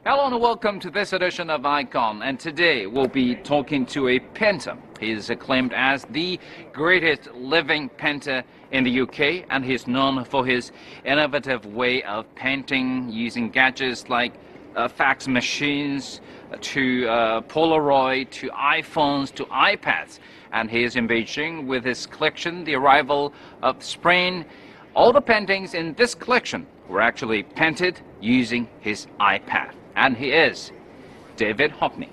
Hello and welcome to this edition of Icon, and today we'll be talking to a painter. He is acclaimed as the greatest living painter in the UK, and he's known for his innovative way of painting using gadgets like fax machines to Polaroid to iPhones to iPads. And he is in Beijing with his collection, The Arrival of Spring. All the paintings in this collection were actually painted using his iPad. And he is David Hockney.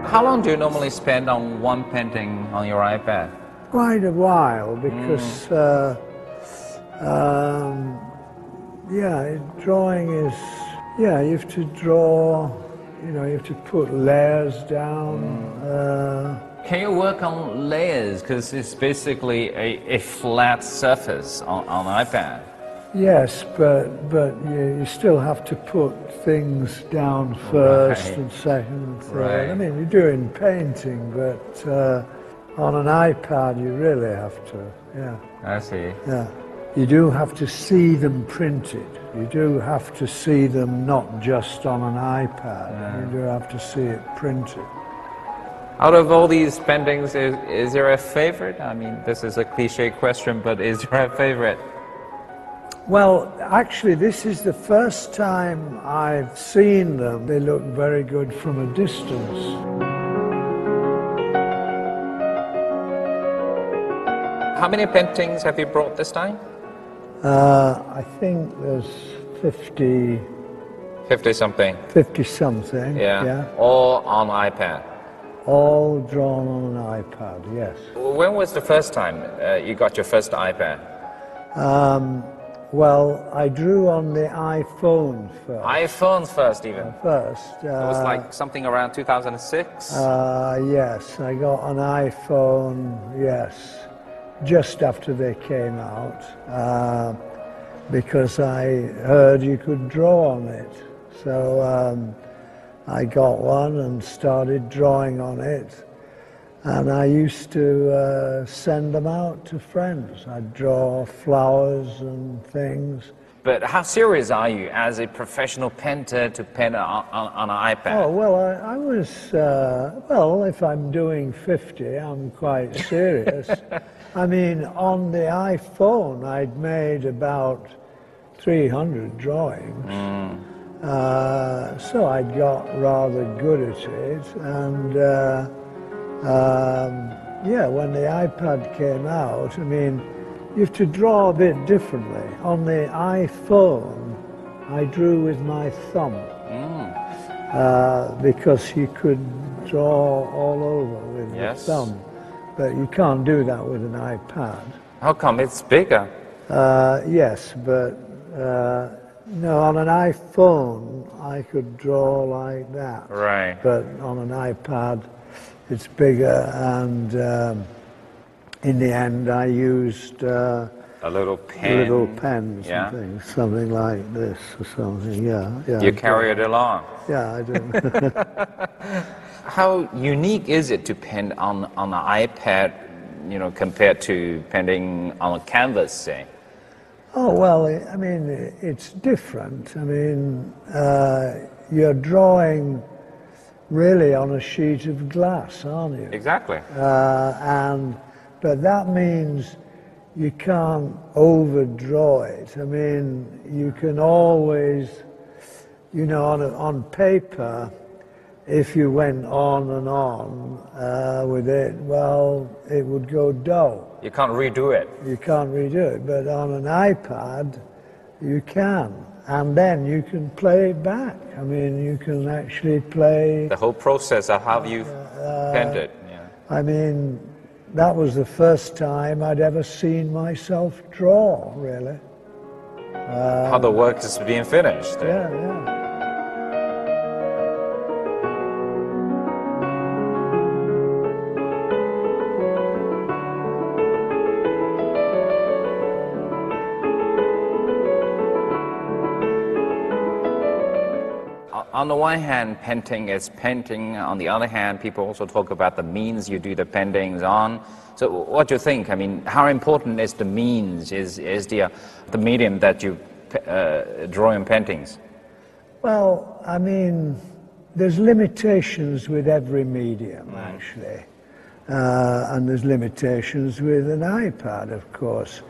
How long do you normally spend on one painting on your iPad? Quite a while, because drawing is, you have to draw, you have to put layers down. Can you work on layers? Because it's basically a flat surface on iPad. Yes, but you still have to put things down first and second and third. Right. I mean, you do in painting, but on an iPad you really have to, I see. Yeah. You do have to see them printed. You do have to see them not just on an iPad. You do have to see it printed. Out of all these paintings, is there a favorite? I mean, this is a cliche question, but is there a favorite? Well, actually, this is the first time I've seen them. They look very good from a distance. How many paintings have you brought this time? I think there's 50... 50-something. 50-something, yeah. All on iPad? All drawn on an iPad, yes. When was the first time you got your first iPad? Well, I drew on the iPhone first. iPhone first, even? First. It was like something around 2006? Yes, I got an iPhone, yes, just after they came out, because I heard you could draw on it. So I got one and started drawing on it. And I used to send them out to friends. I'd draw flowers and things. But how serious are you as a professional painter to paint on an iPad? Oh, well, I was, well, if I'm doing 50, I'm quite serious. I mean, on the iPhone, I'd made about 300 drawings. So I'd got rather good at it. And when the iPad came out, I mean, you have to draw a bit differently. On the iPhone, I drew with my thumb, because you could draw all over with the thumb, but you can't do that with an iPad. How come? It's bigger. Yes, but no, on an iPhone, I could draw like that. Right. But on an iPad, it's bigger, and in the end I used a little pen. Little pens and things, something like this or something, yeah. You carry it along. Yeah, I do. How unique is it to paint on an iPad, compared to painting on a canvas, say? Oh, well, I mean, it's different. I mean, you're drawing really on a sheet of glass, aren't you? Exactly. But that means you can't overdraw it. I mean, you can always, on paper, if you went on and on with it, well, it would go dull. You can't redo it. You can't redo it, but on an iPad, you can. And then you can play it back. I mean, you can actually play... The whole process of how you've painted. I mean, that was the first time I'd ever seen myself draw, really. How the work is being finished. Yeah, yeah. on the one hand, painting is painting. On the other hand, people also talk about the means you do the paintings on. So what do you think? I mean, how important is the means, is the medium that you draw in paintings? Well, I mean, there's limitations with every medium, actually. And there's limitations with an iPad, of course.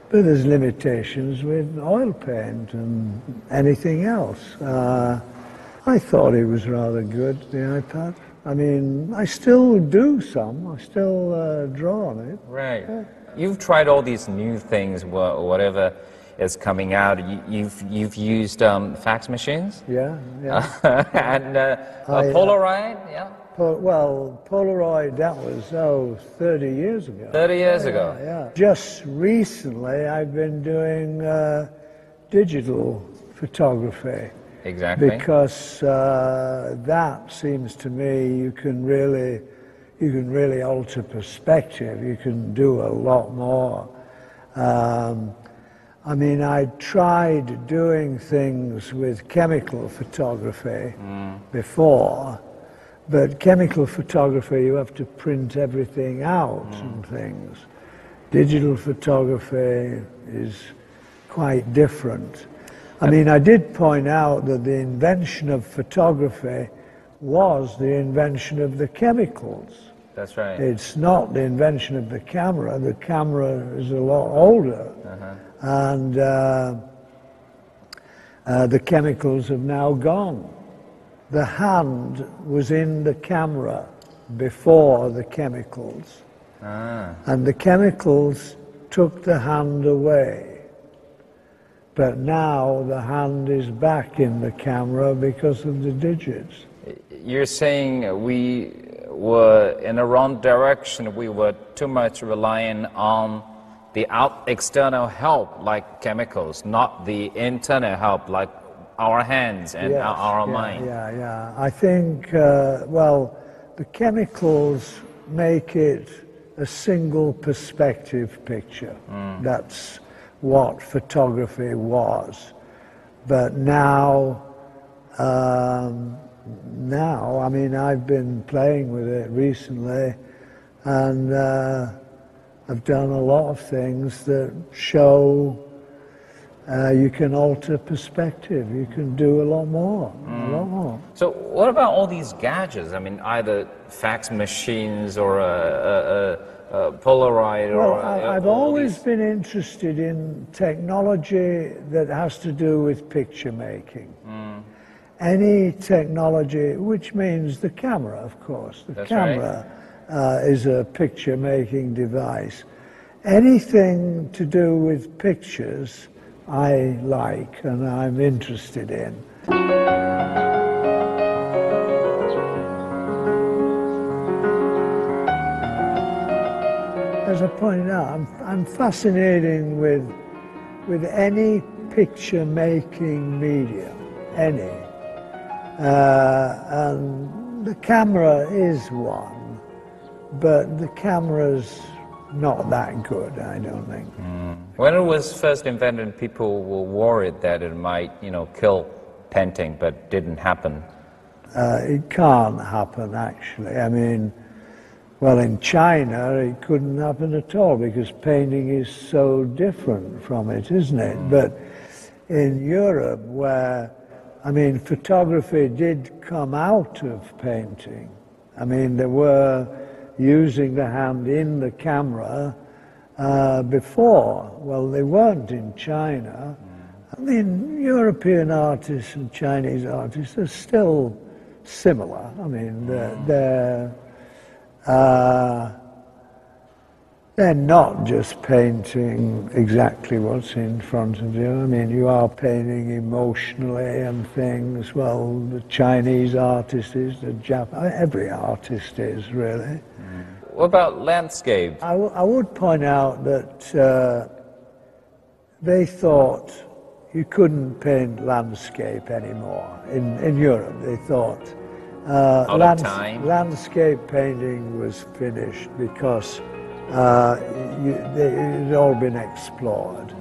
But there's limitations with oil paint and anything else. I thought it was rather good, the iPad. I mean, I still do some. I still draw on it. Right. Yeah. You've tried all these new things, whatever is coming out. You've used fax machines? Yeah, yeah. And Polaroid, yeah? Well, Polaroid, that was, 30 years ago. 30 years ago? Yeah. Just recently, I've been doing digital photography. Exactly. Because that seems to me you can really alter perspective. You can do a lot more. I mean, I tried doing things with chemical photography before. But chemical photography, you have to print everything out and things. Digital photography is quite different. I mean, I did point out that the invention of photography was the invention of the chemicals. That's right. It's not the invention of the camera. The camera is a lot older. And the chemicals have now gone. The hand was in the camera before the chemicals. And the chemicals took the hand away. But now the hand is back in the camera because of the digits. You're saying we were in the wrong direction. We were too much relying on the external help like chemicals, not the internal help like our hands and our mind. Yeah. I think, well, the chemicals make it a single perspective picture. That's what photography was. But now, I mean, I've been playing with it recently, and I've done a lot of things that show you can alter perspective. You can do a lot more, a lot more. So what about all these gadgets? I mean, either fax machines or a Polaroid or... Well, I've always been interested in technology that has to do with picture making. Any technology, which means the camera, of course. The camera is a picture making device. Anything to do with pictures I like and I'm interested in. As I pointed out, I'm fascinated with any picture-making medium, any. And the camera is one, but the camera's not that good, I don't think. When it was first invented, people were worried that it might, kill painting, but didn't happen. It can't happen, actually. I mean, well, in China, it couldn't happen at all because painting is so different from it, isn't it? But in Europe, where, I mean, photography did come out of painting. I mean, they were using the hand in the camera before. Well, they weren't in China. I mean, European artists and Chinese artists are still similar. I mean, they're not just painting exactly what's in front of you. I mean, you are painting emotionally and things. Well, the Chinese artist is, the Japanese, every artist is, really. What about landscape? I would point out that they thought you couldn't paint landscape anymore. In Europe, they thought landscape painting was finished because it had all been explored.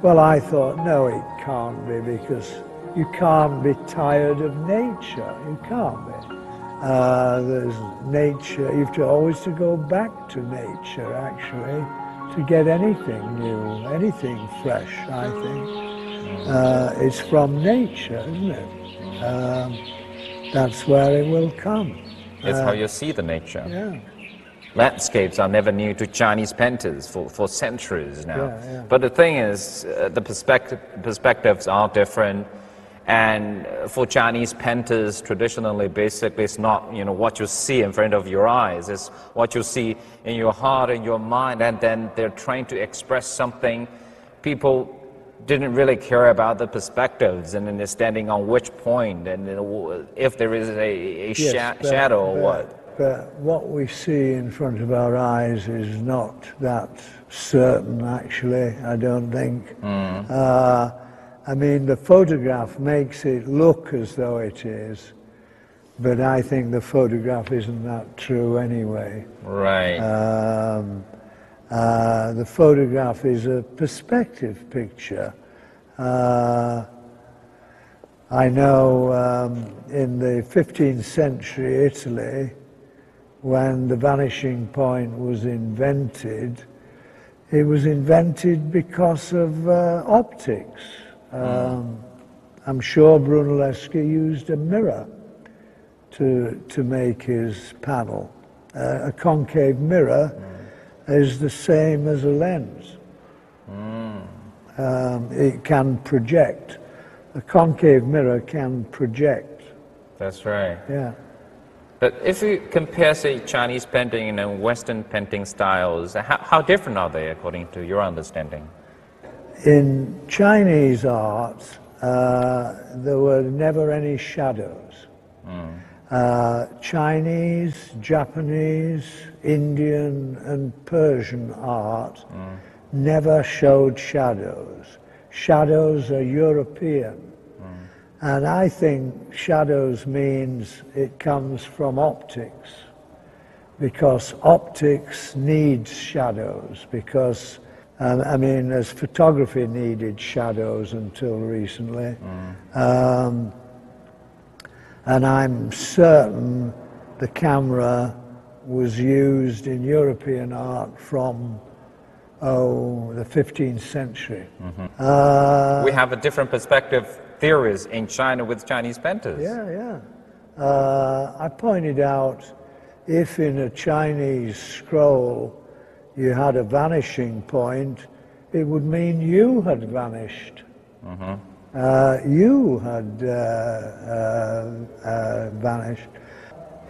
Well, I thought, no, it can't be, because you can't be tired of nature. You can't be. There's nature. You have to always to go back to nature, actually, to get anything new, anything fresh, I think. It's from nature, isn't it? That's where it will come. It's how you see the nature. Yeah. Landscapes are never new to Chinese painters for centuries now. Yeah, yeah. But the thing is, the perspectives are different. And for Chinese painters, traditionally, basically, it's not what you see in front of your eyes. It's what you see in your heart and your mind. And then they're trying to express something. People didn't really care about the perspectives and then they're standing on which point and if there is a shadow or what. But what we see in front of our eyes is not that certain, actually, I don't think. I mean, the photograph makes it look as though it is, but I think the photograph isn't that true anyway. Right. The photograph is a perspective picture. I know in the 15th century Italy, when the vanishing point was invented, it was invented because of optics. I'm sure Brunelleschi used a mirror to make his panel. A concave mirror is the same as a lens. It can project. A concave mirror can project. That's right. Yeah. But if you compare, say, Chinese painting and Western painting styles, how different are they according to your understanding? In Chinese art, there were never any shadows. Chinese, Japanese, Indian and Persian art never showed shadows. Shadows are European. And I think shadows means it comes from optics, because optics needs shadows, because I mean, as photography needed shadows until recently. And I'm certain the camera was used in European art from, the 15th century. We have a different perspective theories in China with Chinese painters. Yeah. I pointed out, if in a Chinese scroll you had a vanishing point, it would mean you had vanished. You had vanished.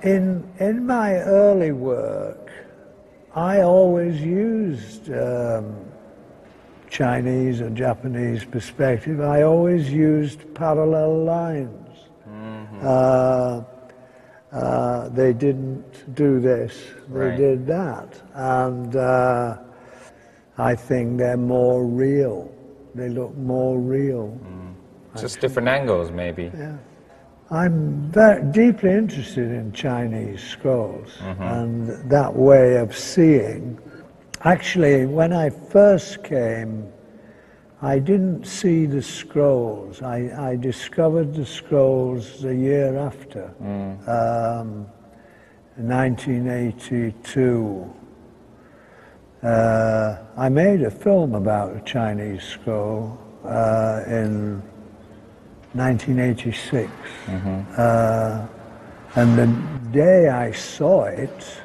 In my early work, I always used Chinese or Japanese perspective. I always used parallel lines. They didn't do this, they did that. And I think they're more real. They look more real. Just different angles, maybe. Yeah. I'm very deeply interested in Chinese scrolls and that way of seeing. Actually, when I first came, I didn't see the scrolls. I discovered the scrolls the year after, 1982. I made a film about a Chinese scroll in 1986. And the day I saw it,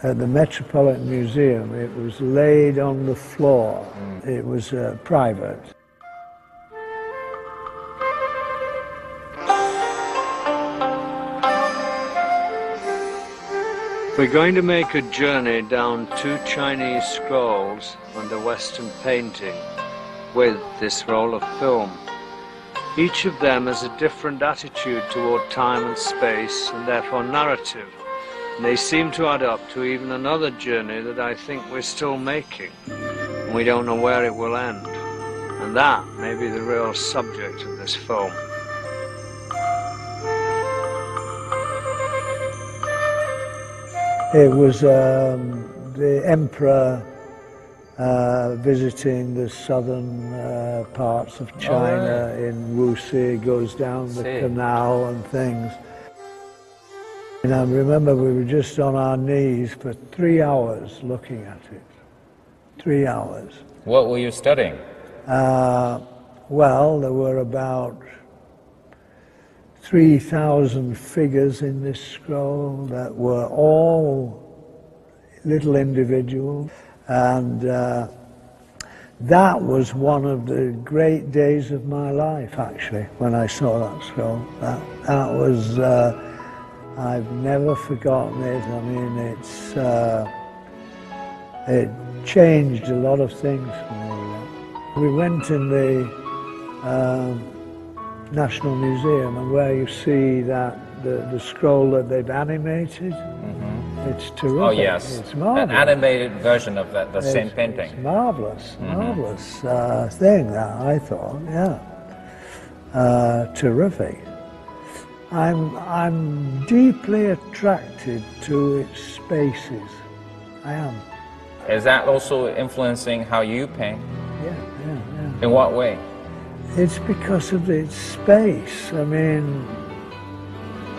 at the Metropolitan Museum, it was laid on the floor. It was private. We're going to make a journey down 2 Chinese scrolls under Western painting with this roll of film. Each of them has a different attitude toward time and space and therefore narrative. And they seem to add up to even another journey that I think we're still making. And we don't know where it will end. And that may be the real subject of this film. It was the Emperor visiting the southern parts of China in Wuxi, goes down the canal and things. And I remember we were just on our knees for 3 hours looking at it. 3 hours. What were you studying? Well, there were about 3,000 figures in this scroll that were all little individuals, and that was one of the great days of my life, actually, when I saw that scroll. That was, I've never forgotten it. I mean, it changed a lot of things for me. We went in the National Museum, and where you see that the scroll that they've animated, it's terrific. Oh yes, it's marvelous. An animated version of the same painting. It's marvelous, marvelous thing that I thought. Yeah, terrific. I'm deeply attracted to its spaces. I am. Is that also influencing how you paint? Yeah. In what way? It's because of its space. I mean,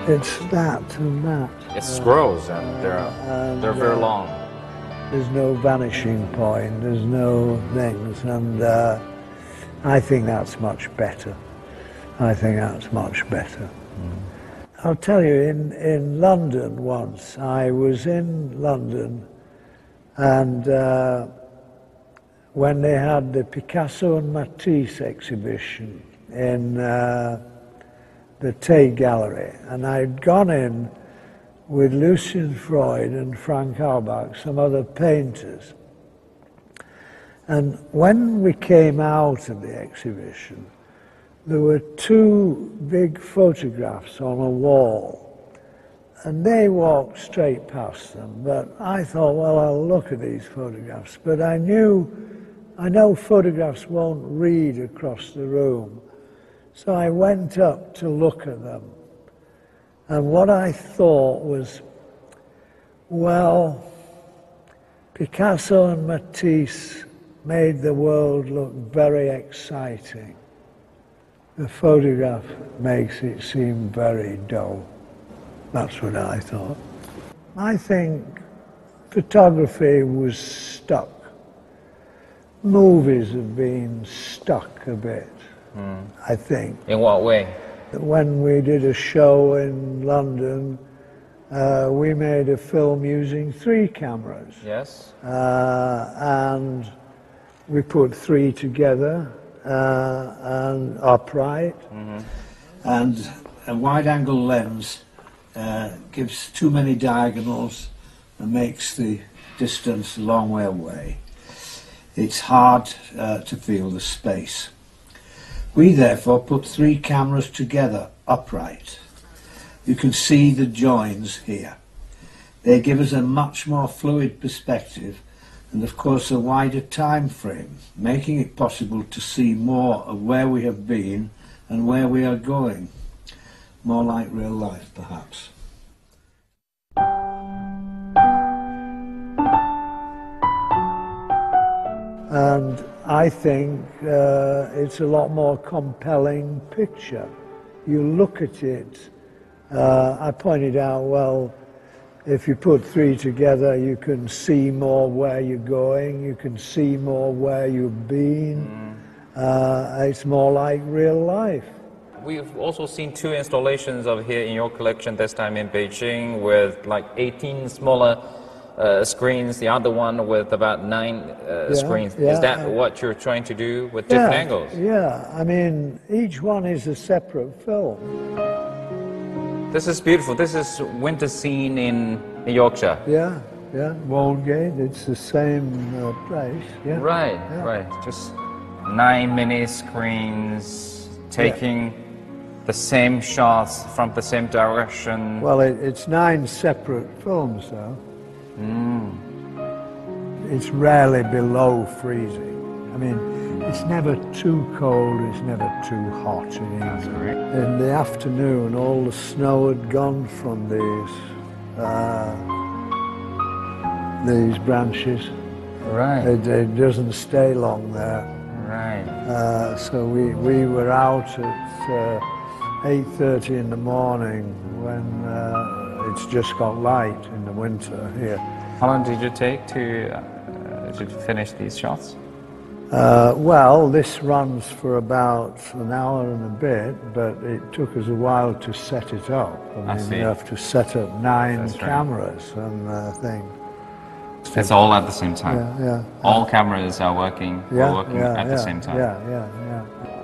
it's that and that. It's scrolls, and they're very long. There's no vanishing point. There's no things, and I think that's much better. I think that's much better. I'll tell you, in London once, I was in London, and when they had the Picasso and Matisse exhibition in the Tate Gallery, and I'd gone in with Lucian Freud and Frank Auerbach, some other painters. And when we came out of the exhibition, there were 2 big photographs on a wall, and they walked straight past them. But I thought, well, I'll look at these photographs. But I know photographs won't read across the room. So I went up to look at them. And what I thought was, well, Picasso and Matisse made the world look very exciting. The photograph makes it seem very dull. That's what I thought. I think photography was stuck. Movies have been stuck a bit, I think. In what way? When we did a show in London, we made a film using 3 cameras. Yes. And we put 3 together and upright. And a wide-angle lens gives too many diagonals and makes the distance a long way away. It's hard to feel the space. We therefore put 3 cameras together upright. You can see the joins here. They give us a much more fluid perspective and of course a wider time frame, making it possible to see more of where we have been and where we are going. More like real life, perhaps. And I think it's a lot more compelling picture. You look at it, I pointed out, well, if you put 3 together, you can see more where you're going, you can see more where you've been. It's more like real life. We've also seen 2 installations of here in your collection, this time in Beijing, with like 18 smaller screens, the other one with about 9 screens. Yeah. Is that what you're trying to do with different angles? Yeah, I mean, each one is a separate film. This is beautiful. This is winter scene in Yorkshire. Yeah, Walgate, it's the same place. Yeah. Right. Just 9 mini screens taking the same shots from the same direction. Well, it's 9 separate films, though. It's rarely below freezing. I mean, it's never too cold, it's never too hot in England. In the afternoon, all the snow had gone from these branches, Right. It doesn't stay long there. Right. So we were out at 8:30 in the morning when it's just got light in the winter here. How long did you take to finish these shots? Well, this runs for about an hour and a bit, but it took us a while to set it up. I mean, you have to set up 9 cameras and things. It's all at the same time. Yeah. All cameras are working. At the same time. Yeah.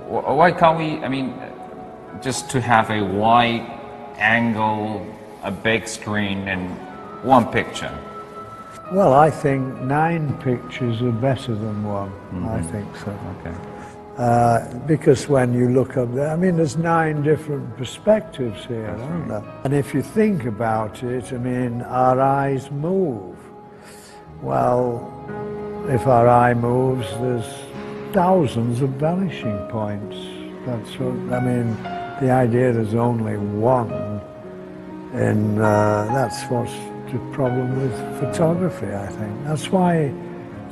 Why can't we? I mean, just to have a wide angle, a big screen, and one picture. Well, I think 9 pictures are better than 1. I think so. Okay. Because when you look up there, I mean, there's 9 different perspectives here, aren't there? And if you think about it, I mean, our eyes move. Well, if our eye moves, there's thousands of vanishing points. That's what, I mean, the idea there's only 1, and that's what's the problem with photography, I think. That's why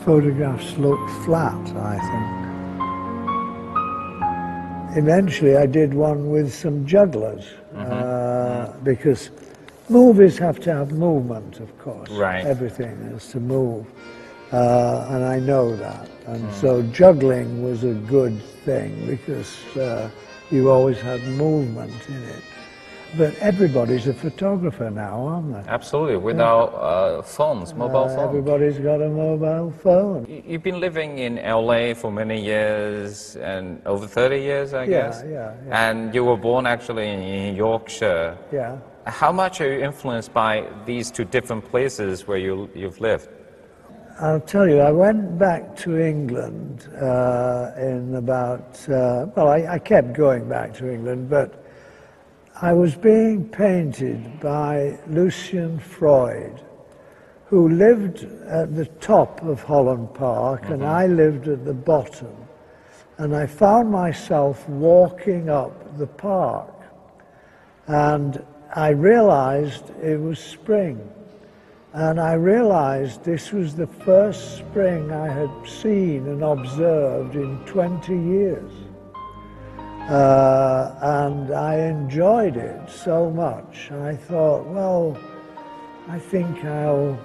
photographs look flat, I think. Eventually I did one with some jugglers, because movies have to have movement, of course. Right. Everything has to move, and I know that. And so juggling was a good thing because you always had movement in it. But everybody's a photographer now, aren't they? Absolutely, without phones, mobile phones. Everybody's got a mobile phone. You've been living in LA for many years, and over 30 years, I guess. Yeah. And you were born actually in Yorkshire. Yeah. How much are you influenced by these 2 different places where you've lived? I'll tell you, I went back to England in about, well, I kept going back to England, but I was being painted by Lucian Freud, who lived at the top of Holland Park, and I lived at the bottom. And I found myself walking up the park, and I realized it was spring. And I realized this was the first spring I had seen and observed in 20 years. And I enjoyed it so much. I thought, well, I think I'll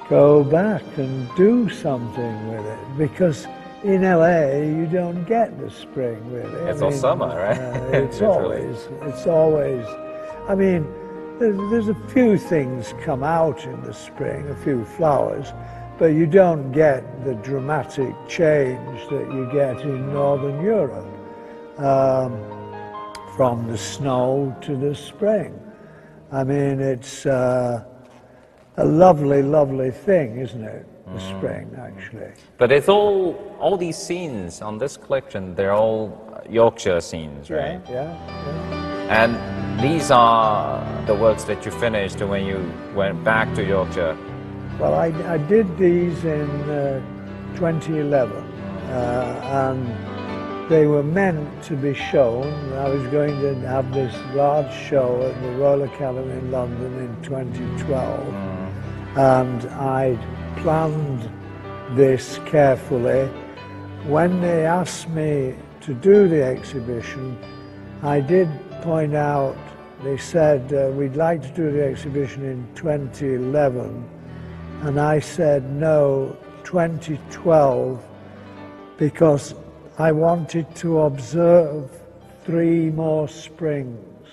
go back and do something with it, because in LA you don't get the spring really. It's all summer, right? It's always. I mean, there's a few things come out in the spring, a few flowers, but you don't get the dramatic change that you get in Northern Europe. From the snow to the spring. I mean, it's a lovely, lovely thing, isn't it? The spring, actually. But it's all these scenes on this collection, they're all Yorkshire scenes, right? Yeah. And these are the works that you finished when you went back to Yorkshire. Well, I did these in 2011, and they were meant to be shown. I was going to have this large show at the Royal Academy in London in 2012, and I'd planned this carefully. When they asked me to do the exhibition, I did point out, they said, we'd like to do the exhibition in 2011, and I said no, 2012, because I wanted to observe 3 more springs,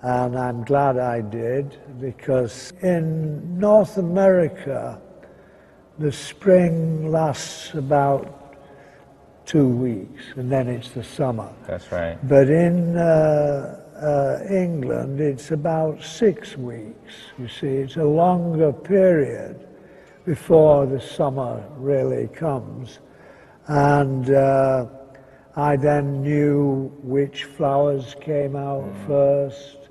and I'm glad I did, because in North America the spring lasts about 2 weeks, and then it's the summer. That's right. But in England it's about 6 weeks. You see, it's a longer period before the summer really comes. And I then knew which flowers came out first,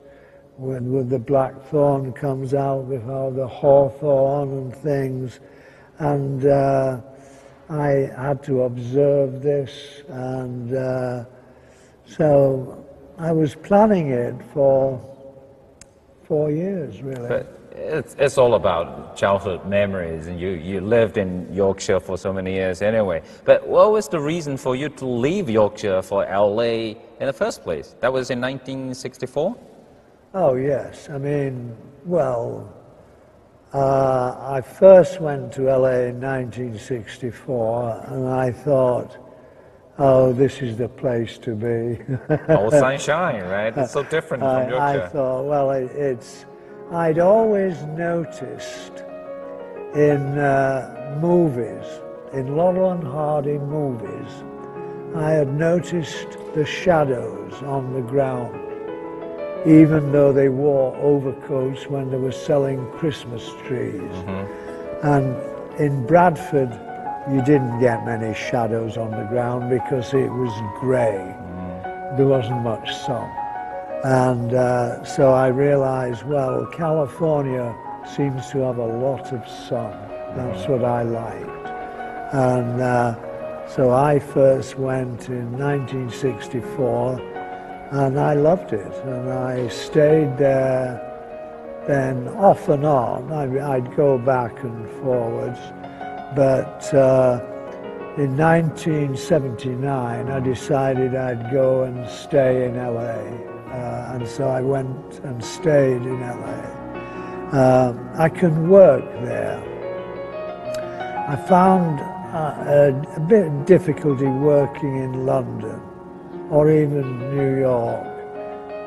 when the blackthorn comes out before the hawthorn and things. And I had to observe this, and so I was planning it for 4 years, really. But it's all about childhood memories, and you lived in Yorkshire for so many years anyway. But what was the reason for you to leave Yorkshire for LA in the first place? That was in 1964? Oh, yes. I mean, well, I first went to LA in 1964, and I thought, oh, this is the place to be. All sunshine, right? It's so different from Yorkshire. I thought, well, I'd always noticed in movies, in Laurel and Hardy movies, I had noticed the shadows on the ground, even though they wore overcoats when they were selling Christmas trees. And in Bradford, you didn't get many shadows on the ground because it was grey. There wasn't much sun. And so I realized, well, California seems to have a lot of sun. That's what I liked. And so I first went in 1964, and I loved it. And I stayed there then off and on. I'd go back and forwards. But in 1979, I decided I'd go and stay in LA. And so I went and stayed in LA. I could work there. I found a bit of difficulty working in London or even New York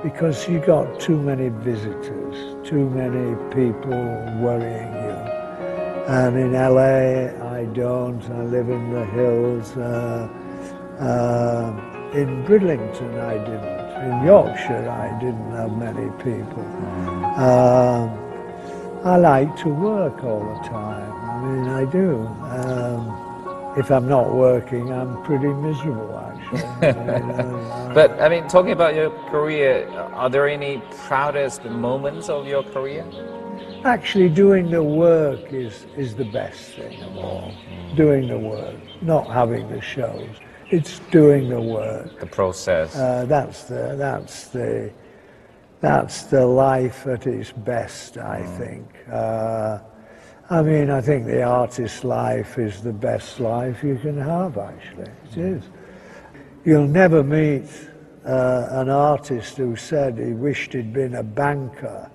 because you got too many visitors, too many people worrying you. And in LA, I don't. I live in the hills. In Bridlington, I didn't. In Yorkshire, I didn't have many people. I like to work all the time. I mean, I do. If I'm not working, I'm pretty miserable, actually. But, I mean, talking about your career, are there any proudest moments of your career? Actually, doing the work is the best thing of all. Doing the work, not having the shows. It's doing the work. The process. That's the life at its best, I think. I mean, I think the artist's life is the best life you can have, actually. It is. You'll never meet an artist who said he wished he'd been a banker,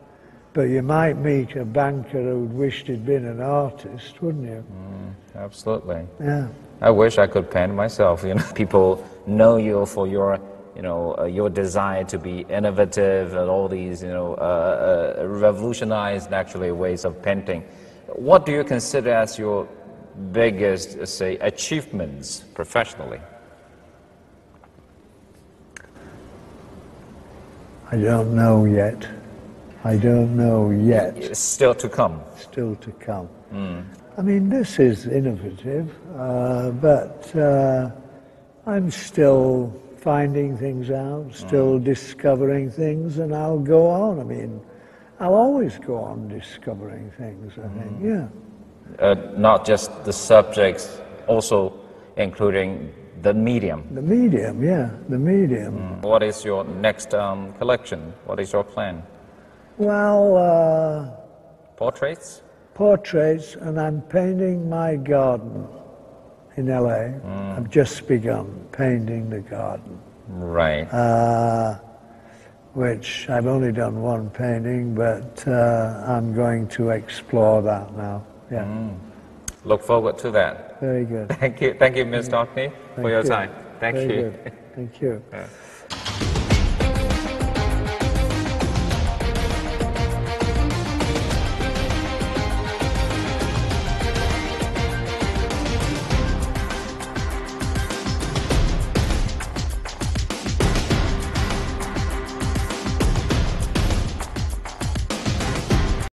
but you might meet a banker who'd wished he'd been an artist, wouldn't you? Absolutely. Yeah. I wish I could paint myself. You know, people know you for your, your desire to be innovative and all these, revolutionized actually ways of painting. What do you consider as your biggest, say, achievements professionally? I don't know yet. I don't know yet. It's still to come. Still to come. I mean, this is innovative, but I'm still finding things out, still discovering things, and I'll go on. I mean, I'll always go on discovering things, I think, yeah. Not just the subjects, also including the medium. The medium, yeah, the medium. What is your next collection? What is your plan? Well, portraits? Portraits, and I'm painting my garden in LA. I've just begun painting the garden. Right. Which I've only done one painting, but I'm going to explore that now. Yeah. Look forward to that. Very good. Thank you, Mr. Hockney, for your time. Thank you. Very good. Thank you. Yeah.